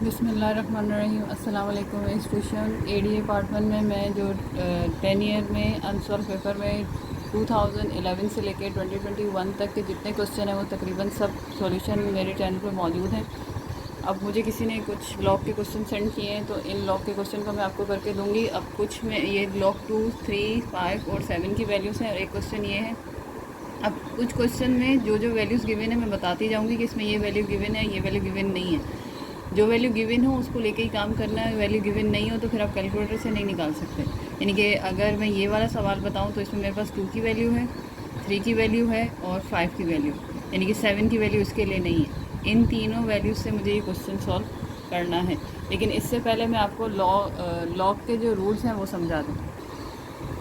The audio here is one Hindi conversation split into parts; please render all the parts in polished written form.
बिस्मिल्लाहिर्रहमानिर्रहीम। अस्सलाम वालेकुम। इंस्टीट्यूशन एडीए पार्ट 1 में मैं जो 10 ईयर में अनसॉल्व पेपर में 2011 से लेकर 2021 तक के जितने क्वेश्चन हैं वो तकरीबन सब सॉल्यूशन मेरे चैनल पर मौजूद हैं। अब मुझे किसी ने कुछ लॉग के क्वेश्चन सेंड किए हैं तो इन लॉग के क्वेश्चन को मैं आपको करके दूंगी। अब कुछ में ये लॉग 2, 3, 5 और 7 की वैल्यूज़ हैं और एक क्वेश्चन ये है। अब कुछ क्वेश्चन में जो वैल्यूज़ गिवन है मैं बताती जाऊँगी कि इसमें ये वैल्यू गिवन है, ये वैल्यू गिवन नहीं है। जो वैल्यू गिवन हो उसको लेके ही काम करना है, वैल्यू गिवन नहीं हो तो फिर आप कैलकुलेटर से नहीं निकाल सकते। यानी कि अगर मैं ये वाला सवाल बताऊं तो इसमें मेरे पास 2 की वैल्यू है, 3 की वैल्यू है और 5 की वैल्यू, यानी कि 7 की वैल्यू इसके लिए नहीं है। इन तीनों वैल्यूज़ से मुझे ये क्वेश्चन सॉल्व करना है। लेकिन इससे पहले मैं आपको लॉग के जो रूल्स हैं वो समझा दूँ।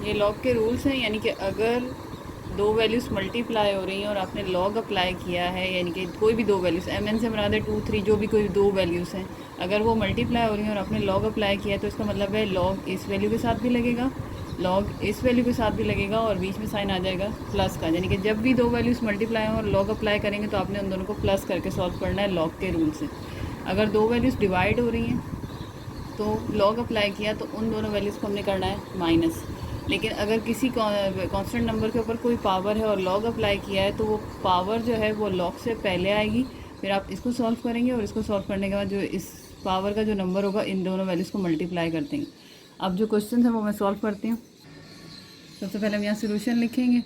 ये लॉग के रूल्स हैं, यानी कि अगर दो वैल्यूज़ मल्टीप्लाई हो रही हैं और आपने लॉग अप्लाई किया है, यानी कि कोई भी दो वैल्यूज़ mn से मुराद है 2, 3 जो भी कोई दो वैल्यूज़ हैं, अगर वो मल्टीप्लाई हो रही हैं और आपने लॉग अप्लाई किया है तो इसका मतलब है लॉग इस वैल्यू के साथ भी लगेगा, लॉग इस वैल्यू के साथ भी लगेगा और बीच में साइन आ जाएगा प्लस का। यानी कि जब भी दो वैल्यूज़ मल्टीप्लाई हो और लॉग अप्लाई करेंगे तो आपने उन दोनों को प्लस करके सॉल्व करना है लॉग के रूल से। अगर दो वैल्यूज़ डिवाइड हो रही हैं तो लॉग अप्लाई किया तो उन दोनों वैल्यूज़ को हमने करना है माइनस। लेकिन अगर किसी कांस्टेंट नंबर के ऊपर कोई पावर है और लॉग अप्लाई किया है तो वो पावर जो है वो लॉग से पहले आएगी, फिर आप इसको सॉल्व करेंगे और इसको सॉल्व करने के बाद जो इस पावर का जो नंबर होगा इन दोनों वैल्यूज़ को मल्टीप्लाई कर देंगे। अब जो क्वेश्चन है वो मैं सॉल्व करती हूँ। सबसे पहले हम यहाँ सोल्यूशन लिखेंगे।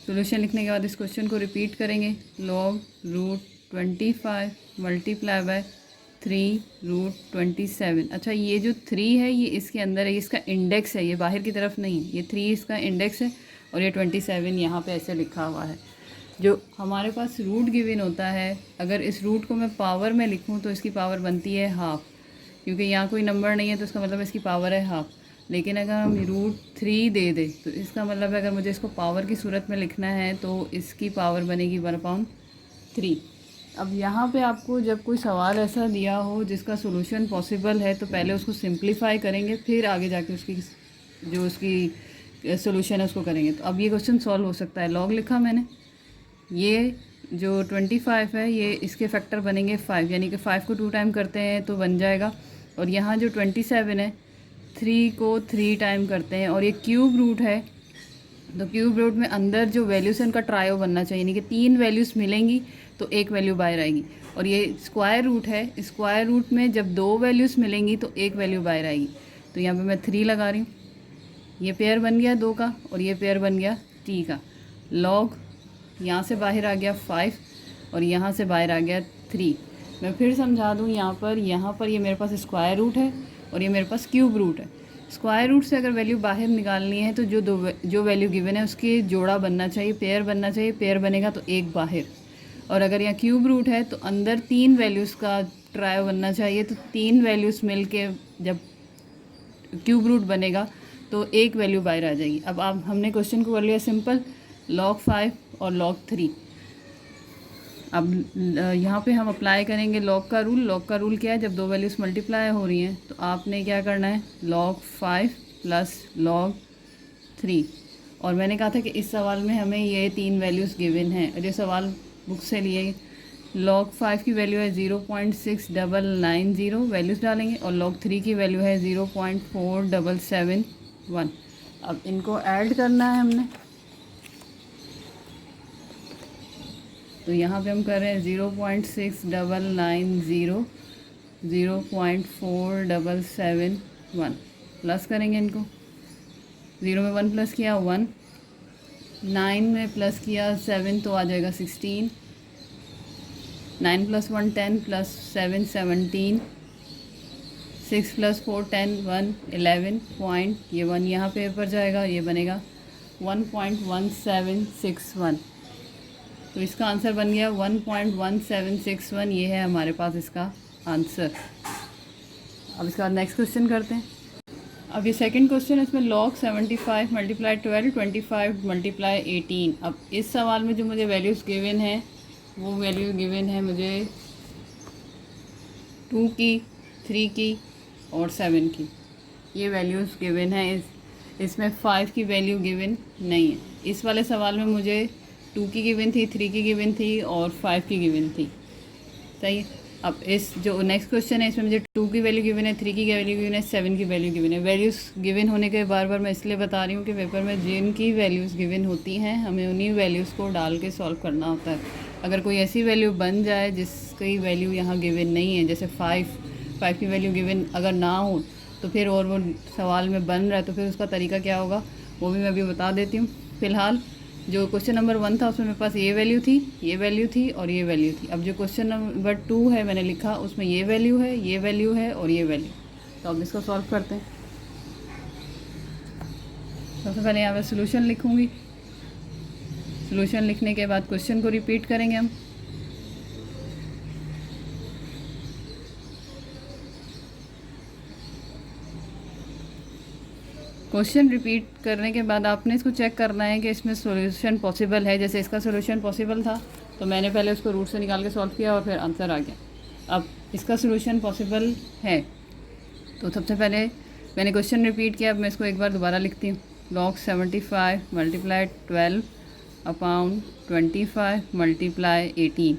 सोल्यूशन लिखने के बाद इस क्वेश्चन को रिपीट करेंगे। Log root 25 multiply by 3 root 27। अच्छा, ये जो 3 है ये इसके अंदर है, ये इसका इंडेक्स है, ये बाहर की तरफ नहीं है। ये 3 इसका इंडेक्स है और ये 27 यहाँ पे ऐसे लिखा हुआ है। जो हमारे पास रूट गिवन होता है, अगर इस रूट को मैं पावर में लिखूँ तो इसकी पावर बनती है हाफ़, क्योंकि यहाँ कोई नंबर नहीं है तो इसका मतलब इसकी पावर है हाफ़। लेकिन अगर हम रूट 3 दे दें तो इसका मतलब है अगर मुझे इसको पावर की सूरत में लिखना है तो इसकी पावर बनेगी 1/3। अब यहाँ पे आपको जब कोई सवाल ऐसा दिया हो जिसका सॉल्यूशन पॉसिबल है तो पहले उसको सिंप्लीफाई करेंगे, फिर आगे जाके उसकी सॉल्यूशन है उसको करेंगे। तो अब ये क्वेश्चन सॉल्व हो सकता है। लॉग लिखा मैंने, ये जो 25 है ये इसके फैक्टर बनेंगे 5, यानी कि 5 को 2 टाइम करते हैं तो बन जाएगा। और यहाँ जो 27 है 3 को 3 टाइम करते हैं और ये क्यूब रूट है, तो क्यूब रूट में अंदर जो वैल्यूज़ है उनका ट्रायो बनना चाहिए, यानी कि 3 वैल्यूज़ मिलेंगी तो एक वैल्यू बाहर आएगी। और ये स्क्वायर रूट है, स्क्वायर रूट में जब दो वैल्यूज़ मिलेंगी तो एक वैल्यू बाहर आएगी। तो यहाँ पे मैं 3 लगा रही हूँ, ये पेयर बन गया 2 का और ये पेयर बन गया 3 का। लॉग यहाँ से बाहर आ गया 5 और यहाँ से बाहर आ गया 3। मैं फिर समझा दूँ, यहाँ पर ये मेरे पास स्क्वायर रूट है और ये मेरे पास क्यूब रूट है। स्क्वायर रूट से अगर वैल्यू बाहर निकालनी है तो जो वैल्यू गिवन है उसके जोड़ा बनना चाहिए, पेयर बनना चाहिए, पेयर बनेगा तो एक बाहर। और अगर यहाँ क्यूब रूट है तो अंदर 3 वैल्यूज़ का ट्रायो बनना चाहिए, तो 3 वैल्यूज़ मिल के जब क्यूब रूट बनेगा तो एक वैल्यू बाहर आ जाएगी। अब आप हमने क्वेश्चन को कर लिया सिंपल, log 5 और log 3। अब यहाँ पे हम अप्लाई करेंगे लॉग का रूल। लॉग का रूल क्या है, जब दो वैल्यूज़ मल्टीप्लाई हो रही हैं तो आपने क्या करना है, log 5 प्लस log 3। और मैंने कहा था कि इस सवाल में हमें ये 3 वैल्यूज़ गिवन हैं और ये सवाल बुक से लिए। log 5 की वैल्यू है 0.6990, वैल्यूज़ डालेंगे, और log 3 की वैल्यू है 0.4771। अब इनको ऐड करना है हमने, तो यहाँ पे हम कर रहे हैं 0.6990, 0.4771 प्लस करेंगे इनको। 0 में 1 प्लस किया 1, 9 में प्लस किया 7 तो आ जाएगा 16, 9 प्लस 1 10 प्लस 7 17, 6 प्लस 4 10 1 11 पॉइंट, ये 1 यहाँ पे ऊपर जाएगा, ये बनेगा 1.1761। तो इसका आंसर बन गया 1.1761। ये है हमारे पास इसका आंसर। अब इसका नेक्स्ट क्वेश्चन करते हैं। अब ये सेकंड क्वेश्चन है, इसमें log 75 मल्टीप्लाई 12, 25 मल्टीप्लाई 18। अब इस सवाल में जो मुझे वैल्यूज़ गिवन है वो वैल्यू गिवन है मुझे 2 की, 3 की और 7 की। ये वैल्यूज़ गिवन है। इसमें 5 की वैल्यू गिवन नहीं है। इस वाले सवाल में मुझे 2 की गिवन थी, 3 की गिवन थी और 5 की गिवन थी। सही है। अब इस जो नेक्स्ट क्वेश्चन है इसमें मुझे 2 की वैल्यू गिवन है, 3 की वैल्यू गिवन है, 7 की वैल्यू गिवन है। वैल्यूज़ गिवन होने के बार बार मैं इसलिए बता रही हूँ कि पेपर में जिनकी वैल्यूज़ गिवन होती हैं हमें उन्हीं वैल्यूज़ को डाल के सॉल्व करना होता है। अगर कोई ऐसी वैल्यू बन जाए जिसकी वैल्यू यहाँ गिवन नहीं है, जैसे 5 की वैल्यू गिवन अगर ना हो तो फिर और वो सवाल में बन रहा है तो फिर उसका तरीका क्या होगा वो भी मैं अभी बता देती हूँ। फ़िलहाल जो क्वेश्चन नंबर 1 था उसमें मेरे पास ये वैल्यू थी, ये वैल्यू थी और ये वैल्यू थी। अब जो क्वेश्चन नंबर 2 है मैंने लिखा उसमें ये वैल्यू है, ये वैल्यू है और ये वैल्यू। तो अब इसको सॉल्व करते हैं। सबसे पहले यहाँ पे सॉल्यूशन लिखूँगी। सॉल्यूशन लिखने के बाद क्वेश्चन को रिपीट करेंगे हम। क्वेश्चन रिपीट करने के बाद आपने इसको चेक करना है कि इसमें सॉल्यूशन पॉसिबल है। जैसे इसका सॉल्यूशन पॉसिबल था तो मैंने पहले उसको रूट से निकाल के सॉल्व किया और फिर आंसर आ गया। अब इसका सॉल्यूशन पॉसिबल है तो सबसे पहले मैंने क्वेश्चन रिपीट किया। अब मैं इसको एक बार दोबारा लिखती हूँ। log 75 multiply 12 upon 25 multiply 18।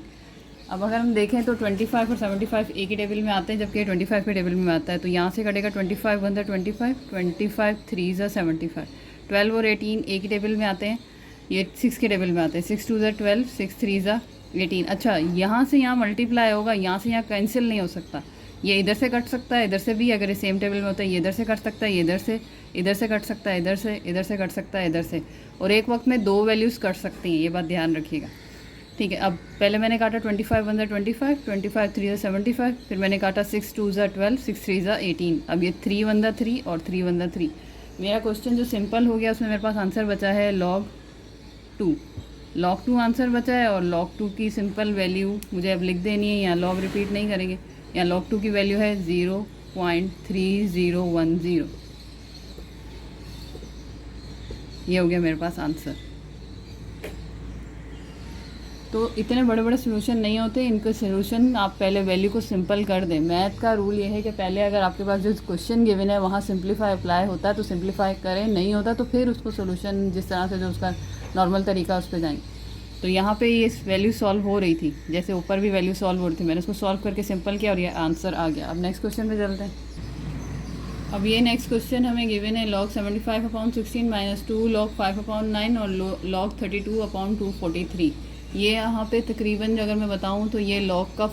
अब अगर हम देखें तो 25 और 75 एक ही टेबल में आते हैं जबकि 25 के टेबल में आता है। तो यहाँ से कटेगा 25 वन ज़ा 25 3 ज़ा 75। 12 और 18 एक ही टेबल में आते हैं, ये 6 के टेबल में आते हैं। 6 2 ज़ा 12, 6 3 ज़ा 18। अच्छा, यहाँ से यहाँ मल्टीप्लाई होगा, यहाँ से यहाँ कैंसिल नहीं हो सकता। ये इधर से कट सकता है, इधर से भी। अगर ये सेम टेबल में होता है ये इधर से कट सकता है, ये इधर से कट सकता है, इधर से कट सकता है, इधर से। और एक वक्त में 2 वैल्यूज़ कट सकती हैं, ये बात ध्यान रखिएगा। ठीक है, अब पहले मैंने काटा 25 वन ज़ा 25, 25 3 ज़ा 75, फिर मैंने काटा 6 2 ज़ा 12, 6 3 ज़ा 18। अब ये 3 1 ज़ा 3 और 3 1 ज़ा 3। मेरा क्वेश्चन जो सिंपल हो गया उसमें मेरे पास आंसर बचा है log 2। log 2 आंसर बचा है और log 2 की सिंपल वैल्यू मुझे अब लिख देनी है। यहाँ log रिपीट नहीं करेंगे। यहाँ log 2 की वैल्यू है 0.3010। ये हो गया मेरे पास आंसर। तो इतने बड़े बड़े सोल्यूशन नहीं होते, इनके सोल्यूशन आप पहले वैल्यू को सिंपल कर दें। मैथ का रूल ये है कि पहले अगर आपके पास जो क्वेश्चन गिवन है वहाँ सिंपलीफाई अप्लाई होता है तो सिंपलीफाई करें, नहीं होता तो फिर उसको सोल्यूशन जिस तरह से जो उसका नॉर्मल तरीका उस पर जाएँ। तो यहाँ पे ये वैल्यू सॉल्व हो रही थी, जैसे ऊपर भी वैल्यू सॉल्व हो रही थी, मैंने उसको सॉल्व करके सिंपल किया और ये आंसर आ गया। अब नेक्स्ट क्वेश्चन पे चलते हैं। अब ये नेक्स्ट क्वेश्चन हमें गिवन है log 75 upon 16 minus 2 log 5 upon 9 और log 32 अपॉन 243। ये यहाँ पे तकरीबन अगर मैं बताऊँ तो ये log का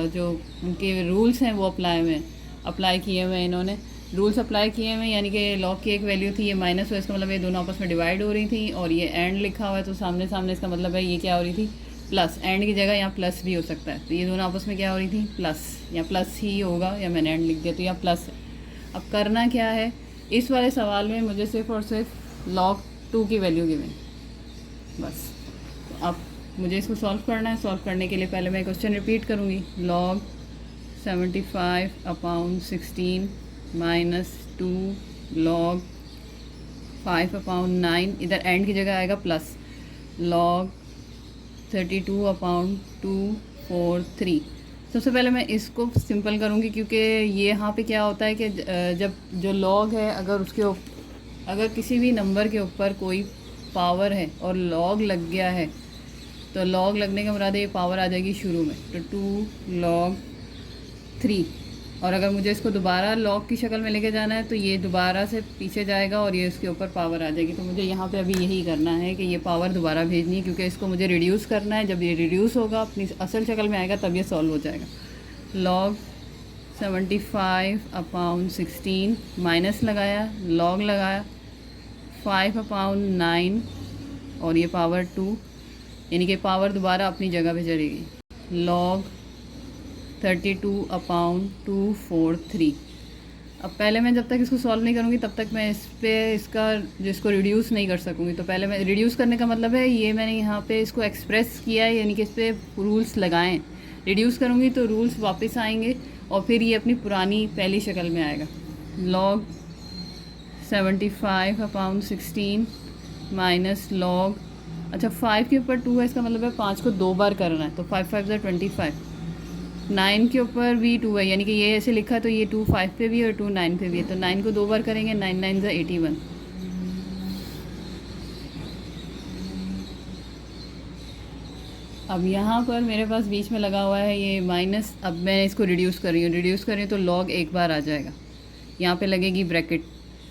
जो उनके रूल्स हैं वो अप्लाई किए हुए हैं इन्होंने। रूल्स अप्लाई किए हुए हैं, यानी कि log की एक वैल्यू थी, ये माइनस हो, इसका मतलब ये दोनों आपस में डिवाइड हो रही थी और ये एंड लिखा हुआ है तो सामने सामने, इसका मतलब है ये क्या हो रही थी, प्लस। एंड की जगह यहाँ प्लस भी हो सकता है, तो ये दोनों आपस में क्या हो रही थी, प्लस। या प्लस ही होगा या मैंने एंड लिख दिया तो यहाँ प्लस है। अब करना क्या है, इस वाले सवाल में मुझे सिर्फ और सिर्फ log 2 की वैल्यू गिवन, बस। तो अब मुझे इसको सॉल्व करना है। सॉल्व करने के लिए पहले मैं क्वेश्चन रिपीट करूँगी। log 75 upon 16 minus 2 log 5 upon 9, इधर एंड की जगह आएगा प्लस, log 32 अपॉन 243। सबसे पहले मैं इसको सिंपल करूँगी क्योंकि ये यहाँ पे क्या होता है कि जब जो log है अगर किसी भी नंबर के ऊपर कोई पावर है और log लग गया है तो log लगने का मुराद है ये पावर आ जाएगी शुरू में, तो 2 log 3। और अगर मुझे इसको दोबारा log की शक्ल में लेके जाना है तो ये दोबारा से पीछे जाएगा और ये इसके ऊपर पावर आ जाएगी। तो मुझे यहाँ पे अभी यही करना है कि ये पावर दोबारा भेजनी है क्योंकि इसको मुझे रिड्यूस करना है। जब ये रिड्यूस होगा अपनी असल शक्ल में आएगा तब ये सॉल्व हो जाएगा। log 75 अपॉन 16 माइनस लगाया, log लगाया 5 अपॉन 9 और ये पावर 2, यानी कि पावर दोबारा अपनी जगह पे चलेगी। log 32 upon 243। अब पहले मैं जब तक इसको सॉल्व नहीं करूँगी तब तक मैं इसको रिड्यूस नहीं कर सकूँगी। तो पहले मैं रिड्यूस करने का मतलब है ये मैंने यहाँ पे इसको एक्सप्रेस किया है, यानी कि इस पर रूल्स लगाएं। रिड्यूस करूँगी तो रूल्स वापस आएंगे और फिर ये अपनी पुरानी पहली शक्ल में आएगा। log 75 अपॉन 16 माइनस log, अच्छा 5 के ऊपर 2 है, इसका मतलब है 5 को 2 बार करना है, तो 5 5 ज़ा 25। 9 के ऊपर भी 2 है, यानी कि ये ऐसे लिखा है तो ये 2 5 पे भी है और 2 9 पे भी है, तो 9 को 2 बार करेंगे, 9 9 ज़ा 81। अब यहाँ पर मेरे पास बीच में लगा हुआ है ये माइनस। अब मैं इसको रिड्यूस कर रही हूँ तो लॉग एक बार आ जाएगा, यहाँ पे लगेगी ब्रैकेट,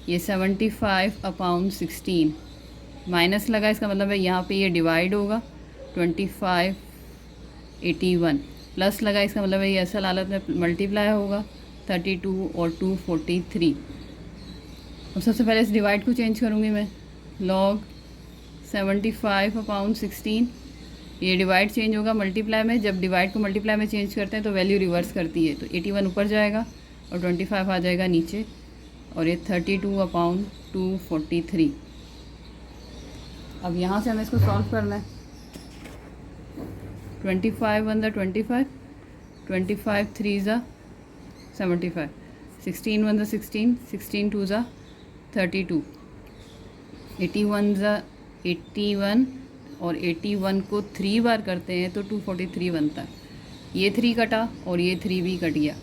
ये 75/16 माइनस लगा, इसका मतलब है यहाँ पे ये डिवाइड होगा 25/81, प्लस लगा, इसका मतलब है ये असल हालत में मल्टीप्लाई होगा 32 और 243। अब सबसे पहले इस डिवाइड को चेंज करूँगी मैं, लॉग 75/16, ये डिवाइड चेंज होगा मल्टीप्लाई में। जब डिवाइड को मल्टीप्लाई में चेंज करते हैं तो वैल्यू रिवर्स करती है, तो 81 ऊपर जाएगा और 25 आ जाएगा नीचे, और ये 32/243। अब यहाँ से हमें इसको सॉल्व करना है। 25 1 25, 25 3 75, 16 1 16, 16 2 32, 81 81, और 81 को 3 बार करते हैं तो 243 बनता है। ये 3 कटा और ये 3 भी कट गया,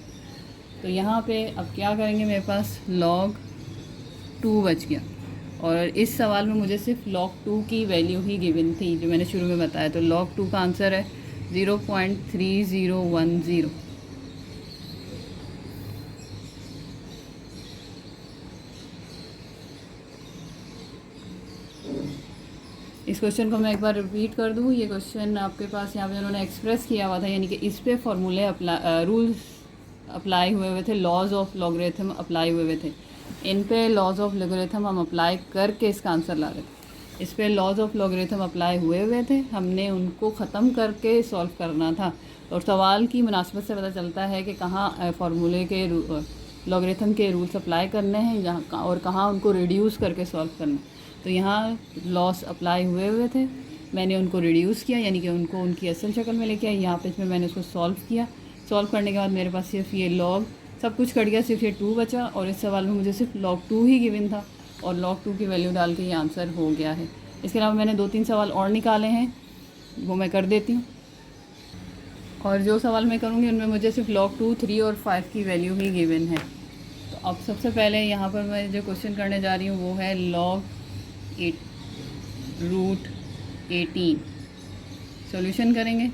तो यहाँ पे अब क्या करेंगे, मेरे पास log 2 बच गया। और इस सवाल में मुझे सिर्फ log 2 की वैल्यू ही गिवन थी जो मैंने शुरू में बताया, तो log 2 का आंसर है 0.3010। इस क्वेश्चन को मैं एक बार रिपीट कर दूँ। ये क्वेश्चन आपके पास यहाँ पे उन्होंने एक्सप्रेस किया हुआ था, यानी कि इस पे फॉर्मूले रूल्स अप्लाई हुए थे, लॉज ऑफ लॉगरिथम अप्लाई हुए थे। इन पे लॉज ऑफ लॉगरिथम हम अप्लाई करके इसका आंसर ला रहे थे। इस पे लॉज ऑफ लॉगरिथम अप्लाई हुए थे, हमने उनको ख़त्म करके सॉल्व करना था। और सवाल की मुनासिबत से पता चलता है कि कहाँ फार्मूले के लॉगरिथम के रूल्स अप्लाई करने हैं जहाँ, और कहाँ उनको रिड्यूस करके सॉल्व करना है। तो यहाँ लॉस अप्लाई हुए थे, मैंने उनको रिड्यूस किया, यानी कि उनको उनकी असल शक्ल में लेके आया। यहाँ पे इसमें मैंने उसको सॉल्व किया। सॉल्व करने के बाद मेरे पास सिर्फ ये लॉग सब कुछ कट गया, सिर्फ ये 2 बचा, और इस सवाल में मुझे सिर्फ log 2 ही गिवन था, और log 2 की वैल्यू डाल के ये आंसर हो गया है। इसके अलावा मैंने 2-3 सवाल और निकाले हैं, वो मैं कर देती हूँ। और जो सवाल मैं करूँगी उनमें मुझे सिर्फ log 2, 3 और 5 की वैल्यू ही गिवन है। तो अब सबसे पहले यहाँ पर मैं जो क्वेश्चन करने जा रही हूँ वो है log √18। सॉल्यूशन करेंगे,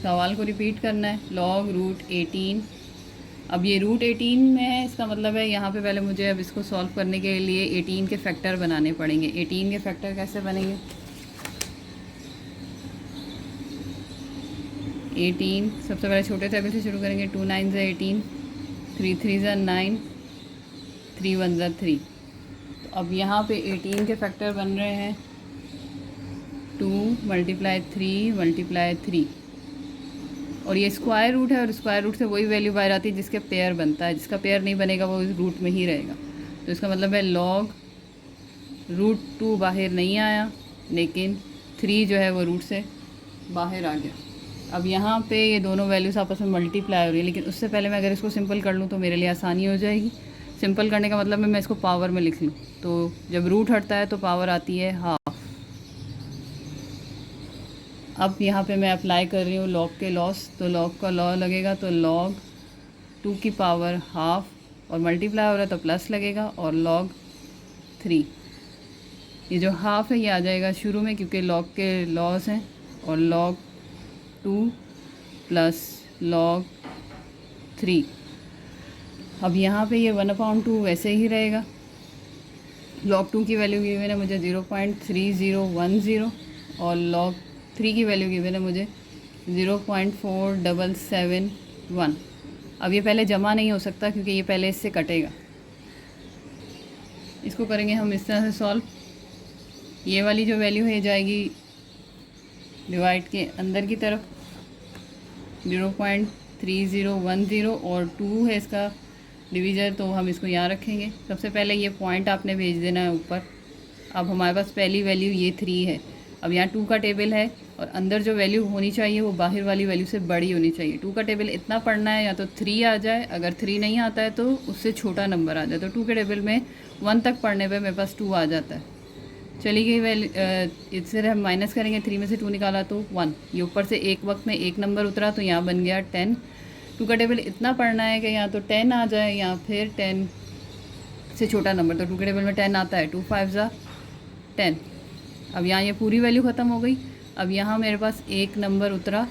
सवाल को रिपीट करना है, log √18। अब ये √18 में है, इसका मतलब है यहाँ पे पहले मुझे अब इसको सॉल्व करने के लिए 18 के फैक्टर बनाने पड़ेंगे। 18 के फैक्टर कैसे बनेंगे, 18 सबसे पहले छोटे टेबल से शुरू करेंगे। 2 9 18, 3 3 9, 3 1 3। तो अब यहाँ पे 18 के फैक्टर बन रहे हैं 2 × 3 × 3, और ये स्क्वायर रूट है, और स्क्वायर रूट से वही वैल्यू बाहर आती है जिसके पेयर बनता है। जिसका पेयर नहीं बनेगा वो इस रूट में ही रहेगा। तो इसका मतलब है log √2 बाहर नहीं आया, लेकिन 3 जो है वो रूट से बाहर आ गया। अब यहाँ पे ये दोनों वैल्यूज़ आपस में मल्टीप्लाई हो रही है, लेकिन उससे पहले मैं अगर इसको सिंपल कर लूँ तो मेरे लिए आसानी हो जाएगी। सिंपल करने का मतलब है मैं इसको पावर में लिख लूँ, तो जब रूट हटता है तो पावर आती है हाफ। अब यहाँ पे मैं अप्लाई कर रही हूँ log के लॉस, तो log का लॉ लगेगा, तो log 2 की पावर हाफ, और मल्टीप्लाई हो रहा है तो प्लस लगेगा, और log 3, ये जो हाफ है ये आ जाएगा शुरू में क्योंकि log के लॉस हैं, और log 2 प्लस log 3। अब यहाँ पे ये 1/2 वैसे ही रहेगा। log 2 की वैल्यू गिवन है मुझे 0.3010, और log 3 की वैल्यू गिवन है मुझे 0.4771। अब ये पहले जमा नहीं हो सकता क्योंकि ये पहले इससे कटेगा। इसको करेंगे हम इस तरह से सॉल्व। ये वाली जो वैल्यू है जाएगी डिवाइड के अंदर की तरफ, 0.3010, और 2 है इसका डिवीज़र, तो हम इसको यहाँ रखेंगे। सबसे पहले ये पॉइंट आपने भेज देना है ऊपर। अब हमारे पास पहली वैल्यू ये 3 है। अब यहाँ 2 का टेबल है, और अंदर जो वैल्यू होनी चाहिए वो बाहर वाली वैल्यू से बड़ी होनी चाहिए। 2 का टेबल इतना पढ़ना है, या तो 3 आ जाए, अगर 3 नहीं आता है तो उससे छोटा नंबर आ जाए। तो 2 के टेबल में 1 तक पढ़ने पे मेरे पास 2 आ जाता है। चली गई वैल्यू, इससे हम माइनस करेंगे, 3 में से 2 निकाला तो 1। ये ऊपर से एक वक्त में एक नंबर उतरा तो यहाँ बन गया 10। 2 का टेबल इतना पढ़ना है कि या तो 10 आ जाए या फिर 10 से छोटा नंबर। तो 2 के टेबल में 10 आता है, 2 5 10। अब यहाँ ये पूरी वैल्यू ख़त्म हो गई। अब यहाँ मेरे पास एक नंबर उतरा,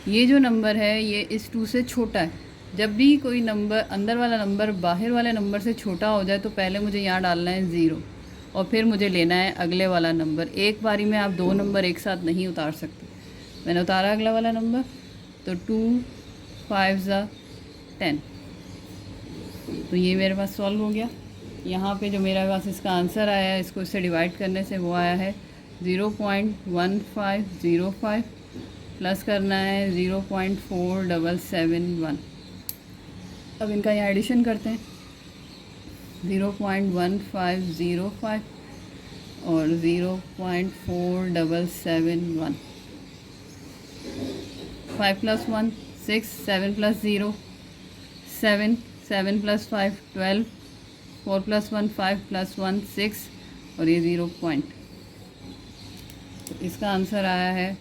ये जो नंबर है ये इस 2 से छोटा है। जब भी कोई नंबर अंदर वाला नंबर बाहर वाले नंबर से छोटा हो जाए तो पहले मुझे यहाँ डालना है 0 और फिर मुझे लेना है अगले वाला नंबर। एक बारी में आप 2 नंबर एक साथ नहीं उतार सकते। मैंने उतारा अगला वाला नंबर, तो 2 5 10। तो ये मेरे पास सॉल्व हो गया। यहाँ पे जो मेरे पास इसका आंसर आया है, इसको इससे डिवाइड करने से वो आया है 0.1505 प्लस करना है 0.4771। अब इनका यहाँ एडिशन करते हैं, 0.1505 और 0.4771। 5 + 1 6, 7 + 0 7, 7 + 5 12, 4 + 1 5 + 1 6 और ये 0 पॉइंट। तो इसका आंसर आया है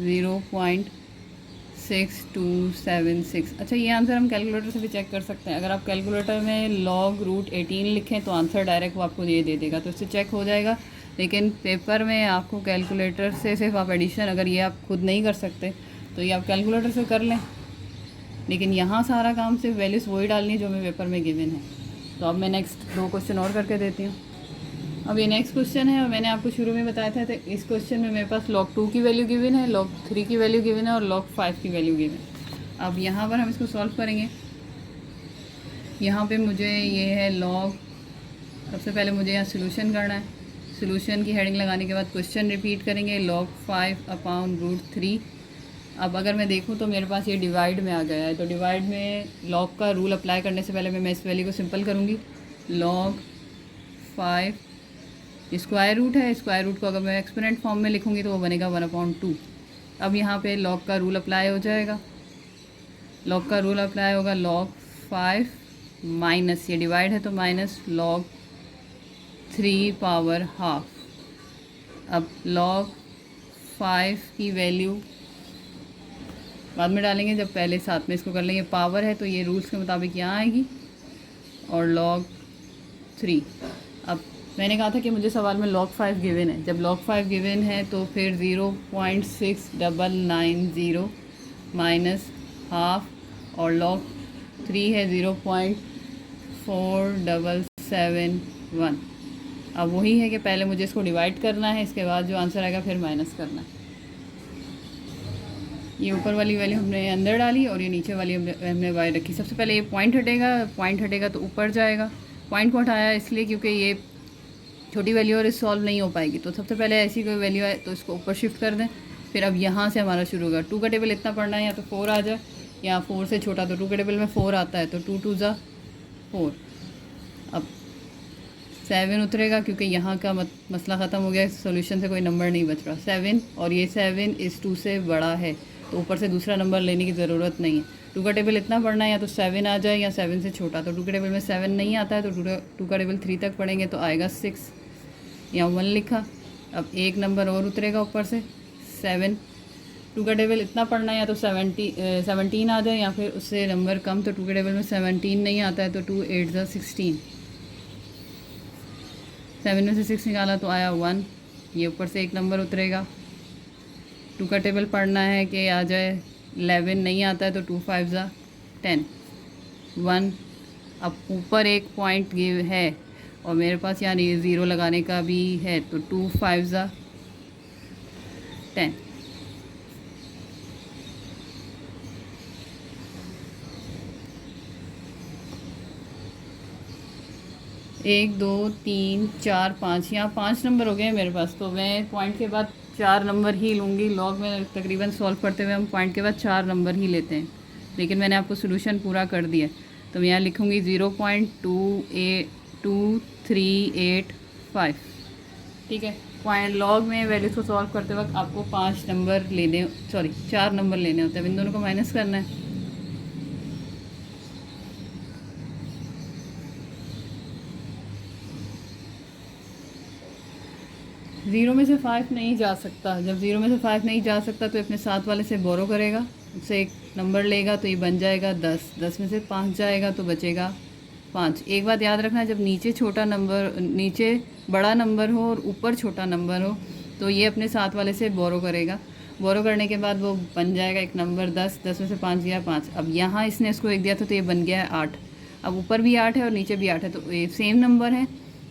0.6276। अच्छा, ये आंसर हम कैलकुलेटर से भी चेक कर सकते हैं। अगर आप कैलकुलेटर में log √18 लिखें तो आंसर डायरेक्ट वो आपको ये दे देगा, तो इससे चेक हो जाएगा। लेकिन पेपर में आपको कैलकुलेटर से सिर्फ आप एडिशन, अगर ये आप खुद नहीं कर सकते तो ये आप कैलकुलेटर से कर लें, लेकिन यहाँ सारा काम सिर्फ वैल्यूज़ वही डालनी है जो हमें पेपर में गिवन है। तो अब मैं नेक्स्ट 2 क्वेश्चन और करके देती हूँ। अब ये नेक्स्ट क्वेश्चन है और मैंने आपको शुरू में बताया था, तो इस क्वेश्चन में मेरे पास log 2 की वैल्यू गिवन है, log 3 की वैल्यू गिवन है और log 5 की वैल्यू गिवन है। अब यहाँ पर हम इसको सॉल्व करेंगे। यहाँ पे मुझे ये है log, सबसे पहले मुझे यहाँ सोल्यूशन करना है। सोल्यूशन की हेडिंग लगाने के बाद क्वेश्चन रिपीट करेंगे, log 5/√3। अब अगर मैं देखूँ तो मेरे पास ये डिवाइड में आ गया है, तो डिवाइड में log का रूल अप्लाई करने से पहले मैं इस वैल्यू को सिंपल करूँगी। log 5 स्क्वायर रूट है, स्क्वायर रूट को अगर मैं एक्सपोनेंट फॉर्म में लिखूँगी तो वो बनेगा 1/2। अब यहाँ पे log का रूल अप्लाई हो जाएगा। log का रूल अप्लाई होगा, log 5 माइनस, ये डिवाइड है तो माइनस log 3/½ अब log 5 की वैल्यू बाद में डालेंगे, जब पहले साथ में इसको कर लेंगे। पावर है तो ये रूल्स के मुताबिक यहाँ आएगी और log 3। अब मैंने कहा था कि मुझे सवाल में log 5 गिवन है। जब log 5 गिवन है तो फिर 0.6990 माइनस हाफ और log 3 है 0.4771। अब वही है कि पहले मुझे इसको डिवाइड करना है, इसके बाद जो आंसर आएगा फिर माइनस करना है। ये ऊपर वाली वैल्यू हमने अंदर डाली और ये नीचे वाली हमने वाई रखी। सबसे पहले ये पॉइंट हटेगा तो ऊपर जाएगा। पॉइंट को हटाया इसलिए क्योंकि ये छोटी वैल्यू और सॉल्व नहीं हो पाएगी, तो सबसे पहले ऐसी कोई वैल्यू आए तो इसको ऊपर शिफ्ट कर दें। फिर अब यहाँ से हमारा शुरू होगा। 2 का टेबल इतना पढ़ना है, या तो 4 आ जाए या 4 से छोटा, तो 2 के टेबल में 4 आता है तो 2 2 ज़ा 4। अब 7 उतरेगा क्योंकि यहाँ का मसला ख़त्म हो गया, सॉल्यूशन से कोई नंबर नहीं बच रहा। 7 और ये 7 इस 2 से बड़ा है तो ऊपर से दूसरा नंबर लेने की ज़रूरत नहीं है। 2 का टेबल इतना पढ़ना है, या तो 7 आ जाए या 7 से छोटा। तो 2 के टेबल में 7 नहीं आता है तो 2 का टेबल 3 तक पढ़ेंगे तो आएगा 6, यहाँ 1 लिखा। अब एक नंबर और उतरेगा ऊपर से 7। 2 का टेबल इतना पढ़ना है, या तो 17 आ जाए या फिर उससे नंबर कम। तो 2 के टेबल में 17 नहीं आता है तो 2 8 ज़ा 16। 7 में से 6 निकाला तो आया 1, ये ऊपर से एक नंबर उतरेगा। 2 का टेबल पढ़ना है कि आ जाए 11 नहीं आता है तो 2 5 ज़ा 10 1। अब ऊपर एक पॉइंट गिव है और मेरे पास यहाँ 0 लगाने का भी है तो 2 5 ज़ा 10। एक 2 3 4 5, यहाँ 5 नंबर हो गए मेरे पास। तो मैं पॉइंट के बाद 4 नंबर ही लूँगी। लॉग में तकरीबन सॉल्व करते हुए हम पॉइंट के बाद 4 नंबर ही लेते हैं, लेकिन मैंने आपको सोल्यूशन पूरा कर दिया। तो मैं यहाँ लिखूँगी 0.2385। ठीक है। पॉइंट लॉग में वैल्यूज़ को सॉल्व करते वक्त आपको 4 नंबर लेने होते हैं। इन दोनों को माइनस करना है। ज़ीरो में से 5 नहीं जा सकता। जब 0 में से 5 नहीं जा सकता तो अपने साथ वाले से बोरो करेगा, उससे एक नंबर लेगा तो ये बन जाएगा 10। 10 में से 5 जाएगा तो बचेगा 5। एक बात याद रखना, जब नीचे बड़ा नंबर हो और ऊपर छोटा नंबर हो तो ये अपने साथ वाले से बोरो करेगा। बोरो करने के बाद वो बन जाएगा एक नंबर 10, 10 में से 5 गया 5। अब यहाँ इसने इसको 1 दिया था तो ये बन गया है 8। अब ऊपर भी 8 है और नीचे भी 8 है, तो ये सेम नंबर है।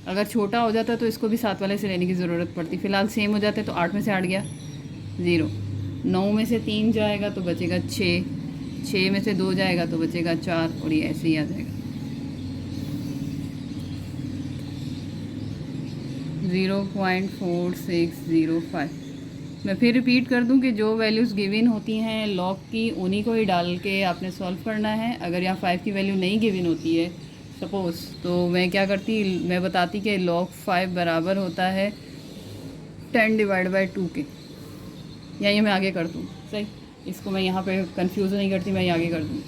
अगर छोटा हो जाता तो इसको भी साथ वाले से लेने की ज़रूरत पड़ती। फ़िलहाल सेम हो जाते तो 8 में से 8 गया 0, 9 में से 3 जाएगा तो बचेगा 6, 6 में से 2 जाएगा तो बचेगा 4, और ये ऐसे ही आ जाएगा 0.4605। मैं फिर रिपीट कर दूं कि जो वैल्यूज़ गिवन होती हैं लॉग की, उन्हीं को ही डाल के आपने सॉल्व करना है। अगर यहाँ 5 की वैल्यू नहीं गिवन होती है सपोज़, तो मैं क्या करती, मैं बताती कि log 5 बराबर होता है 10 डिवाइड बाई 2 के। या ये मैं आगे कर दूँ, सही, इसको मैं यहाँ पे कंफ्यूज नहीं करती, मैं ये आगे कर दूँ।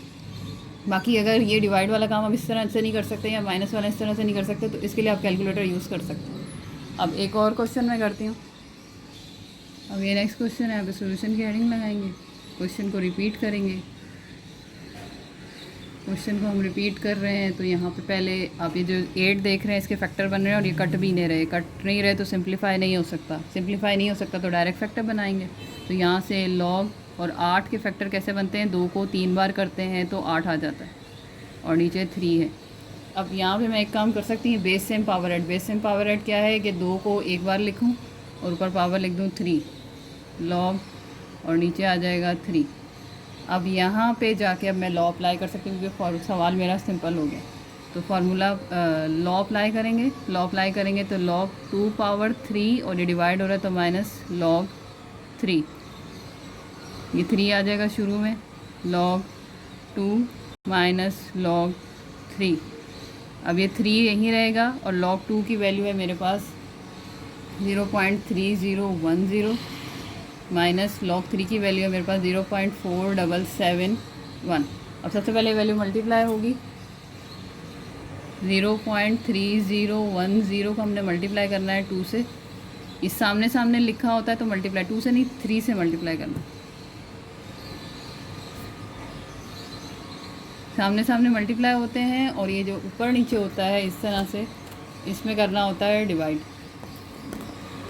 बाकी अगर ये डिवाइड वाला काम आप इस तरह से नहीं कर सकते या माइनस वाला इस तरह से नहीं कर सकते, तो इसके लिए आप कैलकुलेटर यूज़ कर सकते हैं। अब एक और क्वेश्चन मैं करती हूँ। अब ये नेक्स्ट क्वेश्चन है, आप सोल्यूशन की हेडिंग लगाएंगे, क्वेश्चन को रिपीट करेंगे। क्वेश्चन को हम रिपीट कर रहे हैं, तो यहाँ पे पहले आप ये जो 8 देख रहे हैं इसके फैक्टर बन रहे हैं और ये कट भी नहीं रहे। कट नहीं रहे तो सिंप्लीफाई नहीं हो सकता, सिंप्लीफाई नहीं हो सकता तो डायरेक्ट फैक्टर बनाएंगे। तो यहाँ से log और 8 के फैक्टर कैसे बनते हैं, 2 को 3 बार करते हैं तो 8 आ जाता है, और नीचे 3 है। अब यहाँ पे मैं एक काम कर सकती हूँ, base same power add. Base same power add क्या है कि 2 को एक बार लिखूँ और ऊपर पावर लिख दूँ 3, log और नीचे आ जाएगा 3। अब यहाँ पे जाके अब मैं लॉ अप्लाई कर सकती हूँ क्योंकि सवाल मेरा सिंपल हो गया। तो फार्मूला लॉ अप्लाई करेंगे, लॉ अप्लाई करेंगे तो log 2 पावर 3 और ये डिवाइड हो रहा है तो माइनस log 3, ये 3 आ जाएगा शुरू में, log 2 माइनस log 3। अब ये 3 यहीं रहेगा और log 2 की वैल्यू है मेरे पास 0.3010 माइनस log 3 की वैल्यू है मेरे पास 0.4771। अब सबसे पहले वैल्यू मल्टीप्लाई होगी, 0.3010 को हमने मल्टीप्लाई करना है 2 से। इस सामने सामने लिखा होता है तो मल्टीप्लाई 2 से नहीं 3 से मल्टीप्लाई करना। सामने सामने मल्टीप्लाई होते हैं और ये जो ऊपर नीचे होता है इस तरह से, इसमें करना होता है डिवाइड।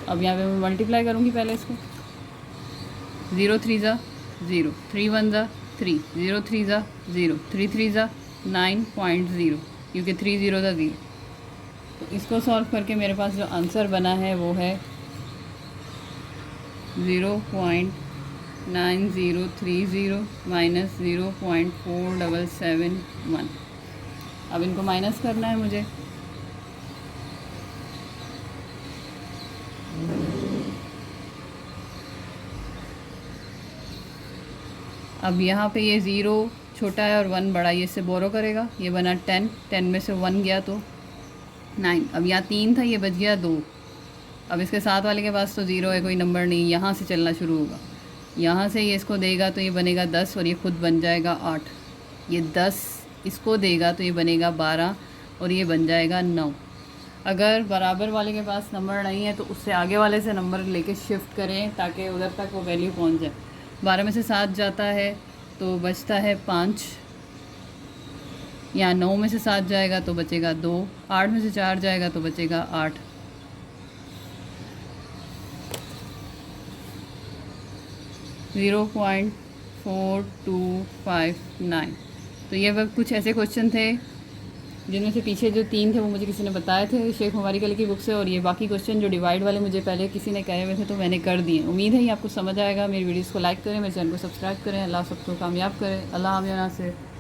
अब यहाँ पे मैं मल्टीप्लाई करूँगी पहले इसको, 0 3 ज़ा 0, 3 1 ज़ा 3, 0 3 ज़ा 0, 3 3 ज़ा 9.0, क्योंकि 3 0 ज़ा 0। तो इसको सॉल्व करके मेरे पास जो आंसर बना है वो है 0.9030 माइनस 0.4771। अब इनको माइनस करना है मुझे। अब यहाँ पे ये 0 छोटा है और 1 बड़ा, ये इससे बोरो करेगा, ये बना 10, 10 में से 1 गया तो 9। अब यहाँ 3 था, ये बच गया 2। अब इसके साथ वाले के पास तो 0 है, कोई नंबर नहीं, यहाँ से चलना शुरू होगा। यहाँ से ये इसको देगा तो ये बनेगा 10 और ये खुद बन जाएगा 8। ये 10 इसको देगा तो ये बनेगा 12 और ये बन जाएगा 9। अगर बराबर वाले के पास नंबर नहीं है तो उससे आगे वाले से नंबर लेके शिफ्ट करें ताकि उधर तक वो वैल्यू पहुँच जाए। 12 में से 7 जाता है तो बचता है 5, यहाँ 9 में से 7 जाएगा तो बचेगा 2, 8 में से 4 जाएगा तो बचेगा 8। ज़ीरो 0.4259। तो ये वह कुछ ऐसे क्वेश्चन थे जिनमें से पीछे जो 3 थे वो मुझे किसी ने बताए थे शेख मुबारक अली की बुक से, और ये बाकी क्वेश्चन जो डिवाइड वाले मुझे पहले किसी ने कहे हुए थे तो मैंने कर दिए। उम्मीद है ये आपको समझ आएगा। मेरी वीडियोस को लाइक करें, मेरे चैनल को सब्सक्राइब करें। अल्लाह सबको कामयाब करें। अल्लाह हाफ़िज़।